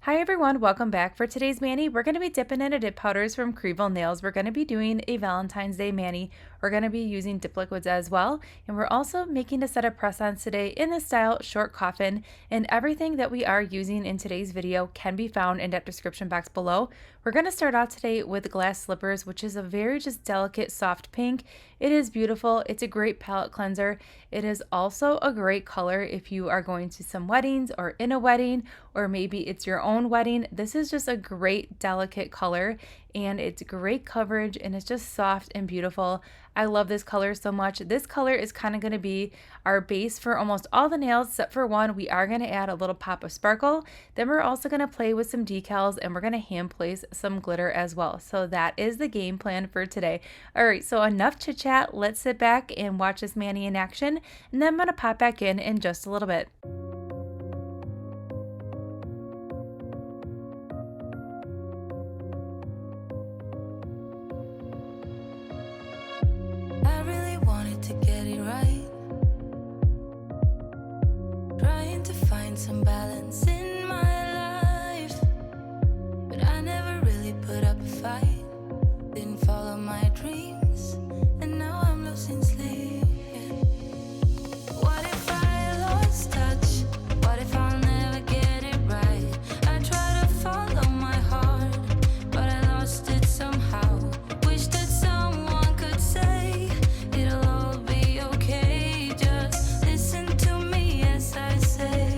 Hi everyone, welcome back. For today's mani, we're going to be dipping into dip powders from Krival Nails. We're going to be doing a Valentine's Day mani. We're going to be using dip liquids as well. And we're also making a set of press-ons today in the style short coffin. And everything that we are using in today's video can be found in that description box below. We're going to start out today with glass slippers, which is a very just delicate soft pink. It is beautiful. It's a great palette cleanser. It is also a great color if you are going to some weddings or in a wedding, or maybe it's your own wedding. This is just a great delicate color and it's great coverage and it's just soft and beautiful. I love this color so much. This color is kind of going to be our base for almost all the nails except for one. We are going to add a little pop of sparkle. Then we're also going to play with some decals and we're going to hand place some glitter as well. So that is the game plan for today. All right, so enough chit chat. Let's sit back and watch this mani in action, and then I'm going to pop back in just a little bit. Some balance in my life, but I never really put up a fight. Didn't follow my dreams, and now I'm losing sleep. What if I lost touch? What if I'll never get it right? I try to follow my heart, but I lost it somehow. Wish that someone could say it'll all be okay. Just listen to me as I say.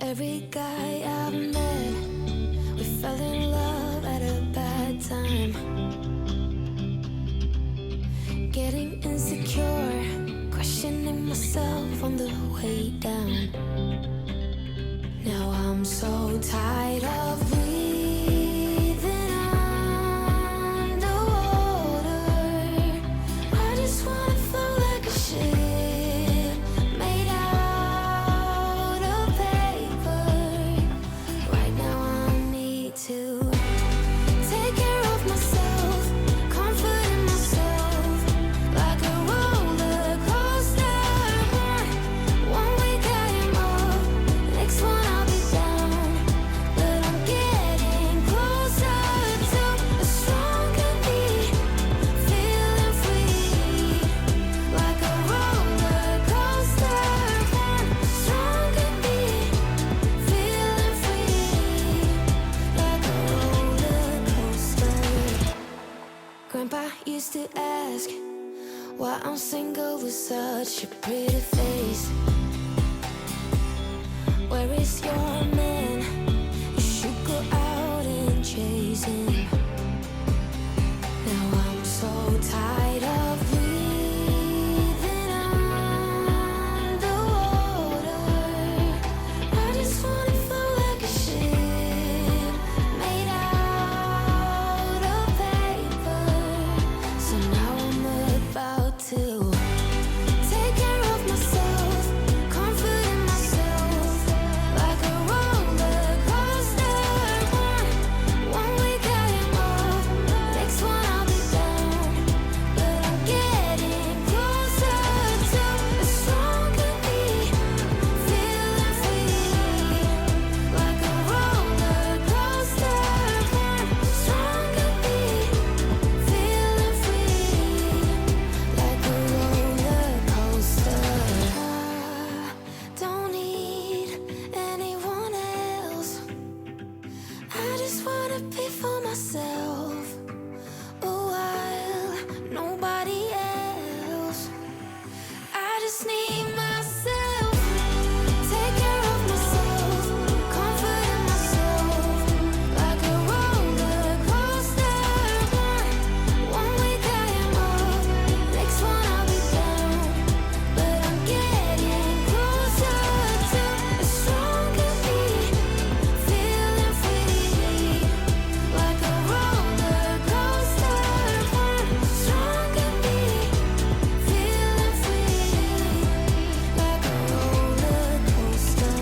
Every guy I've met, we fell in love at a bad time. Getting insecure, questioning myself on the way down. Now I'm so tired of breathing underwater. I just wanna float like a ship made out of paper. Right now I need to take care of myself, comfort in myself, like a roller coaster. One week I am up, next one I'll be down. Why I'm single with such a pretty face. Where is your man? You should go out and chase him. Now I'm so tired of breathing underwater. I just wanna float like a ship made out of paper. So now I'm about to take care of myself, comforting myself like a roller coaster. One week I am up, next one I'll be down. But I'm getting closer to a stronger me, feeling free like a roller coaster. Stronger me, feeling free like a roller coaster. I don't need anyone else. I just wanna be for myself a while, nobody else. I just need myself, take care of myself, comforting myself like a roller coaster. One week I am up, next one I'll be down. But I'm getting closer to a stronger me, feeling free like a roller coaster. Stronger me, feeling free like a roller coaster.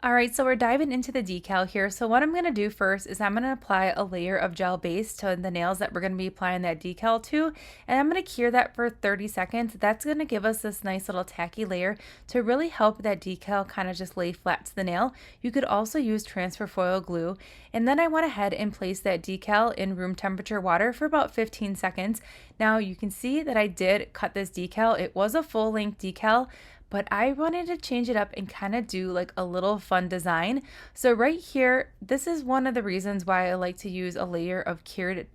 All right, so we're diving into the decal here. So what I'm going to do first is I'm going to apply a layer of gel base to the nails that we're going to be applying that decal to, and I'm going to cure that for 30 seconds. That's going to give us this nice little tacky layer to really help that decal kind of just lay flat to the nail. You could also use transfer foil glue, and then I went ahead and placed that decal in room temperature water for about 15 seconds. Now you can see that I did cut this decal. It was a full length decal, but I wanted to change it up and kind of do like a little fun design. So right here, this is one of the reasons why I like to use a layer of cured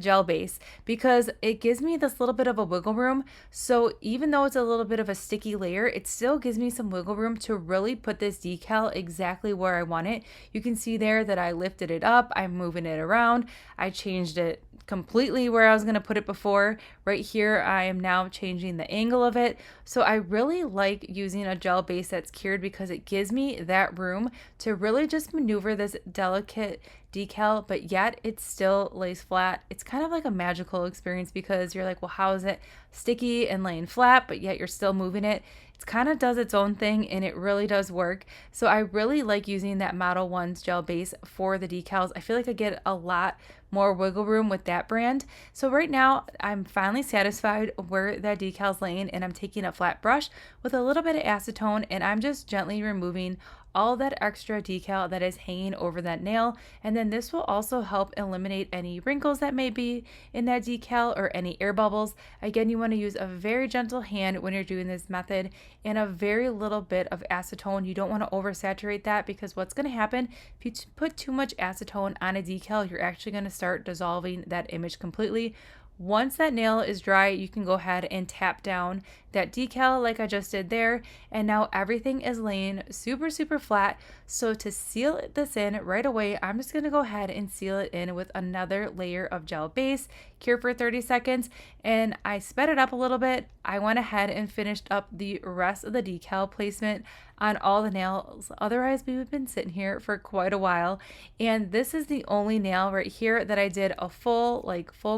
gel base, because it gives me this little bit of a wiggle room. So even though it's a little bit of a sticky layer, it still gives me some wiggle room to really put this decal exactly where I want it. You can see there that I lifted it up, I'm moving it around, I changed it completely where I was going to put it before. Right here, I am now changing the angle of it. So I really like using a gel base that's cured because it gives me that room to really just maneuver this delicate decal, but yet it still lays flat. It's kind of like a magical experience because you're like, well, how is it sticky and laying flat, but yet you're still moving it? It kind of does its own thing, and it really does work. So I really like using that Model 1's gel base for the decals. I feel like I get a lot more wiggle room with that brand. So right now I'm finally satisfied where that decal's laying, and I'm taking a flat brush with a little bit of acetone, and I'm just gently removing all that extra decal that is hanging over that nail. And then this will also help eliminate any wrinkles that may be in that decal or any air bubbles. Again, you want to use a very gentle hand when you're doing this method and a very little bit of acetone. You don't want to oversaturate that, because what's going to happen if you put too much acetone on a decal, you're actually going to start dissolving that image completely, Once that nail is dry, you can go ahead and tap down that decal like I just did there. And now everything is laying super, super flat. So to seal this in right away, I'm just gonna go ahead and seal it in with another layer of gel base, cure for 30 seconds. And I sped it up a little bit. I went ahead and finished up the rest of the decal placement on all the nails. Otherwise, we've been sitting here for quite a while. And this is the only nail right here that I did a full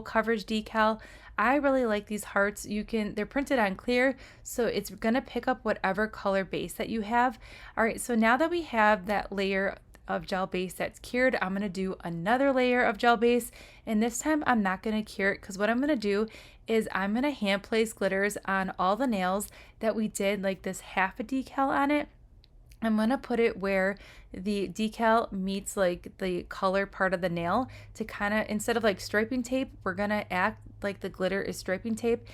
coverage decal. I really like these hearts. They're printed on clear, so it's gonna pick up whatever color base that you have. All right, so now that we have that layer of gel base that's cured, I'm gonna do another layer of gel base, and this time I'm not gonna cure it, because what I'm gonna do is I'm gonna hand place glitters on all the nails that we did like this half a decal on it. I'm going to put it where the decal meets like the color part of the nail, to kind of, instead of like striping tape, we're going to act like the glitter is striping tape,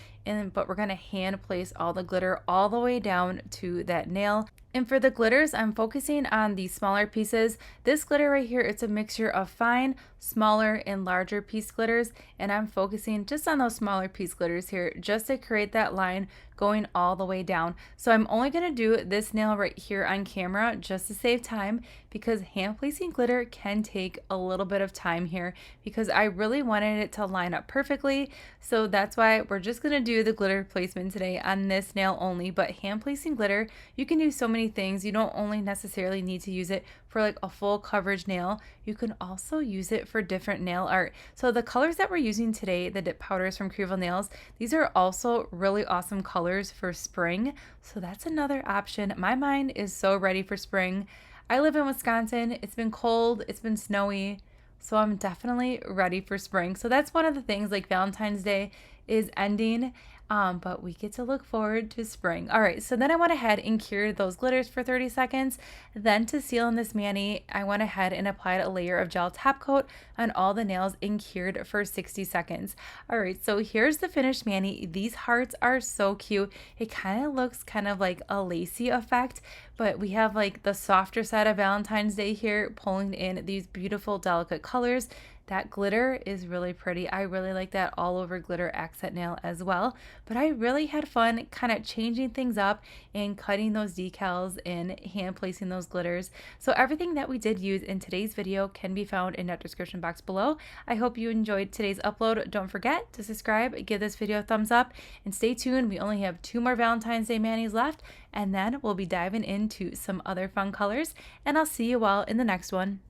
but we're going to hand place all the glitter all the way down to that nail. And for the glitters, I'm focusing on the smaller pieces. This glitter right here, it's a mixture of fine, smaller, and larger piece glitters, and I'm focusing just on those smaller piece glitters here, just to create that line going all the way down. So I'm only going to do this nail right here on camera just to save time, because hand placing glitter can take a little bit of time here, because I really wanted it to line up perfectly. So that's why we're just going to do the glitter placement today on this nail only. But hand placing glitter, you can do so many things. You don't only necessarily need to use it for like a full coverage nail. You can also use it for different nail art. So the colors that we're using today, the dip powders from Krival Nails, these are also really awesome colors for spring. So that's another option. My mind is so ready for spring. I live in Wisconsin. It's been cold, it's been snowy, so I'm definitely ready for spring. So that's one of the things, like Valentine's Day is ending, but we get to look forward to spring. All right, so then I went ahead and cured those glitters for 30 seconds. Then to seal in this mani, I went ahead and applied a layer of gel top coat on all the nails and cured for 60 seconds. All right, so here's the finished mani. These hearts are so cute. It kind of looks kind of like a lacy effect, but we have like the softer side of Valentine's Day here, pulling in these beautiful, delicate colors. That glitter is really pretty. I really like that all over glitter accent nail as well. But I really had fun kind of changing things up and cutting those decals and hand placing those glitters. So everything that we did use in today's video can be found in that description box below. I hope you enjoyed today's upload. Don't forget to subscribe, give this video a thumbs up, and stay tuned. We only have 2 more Valentine's Day manis left, and then we'll be diving into some other fun colors, and I'll see you all in the next one.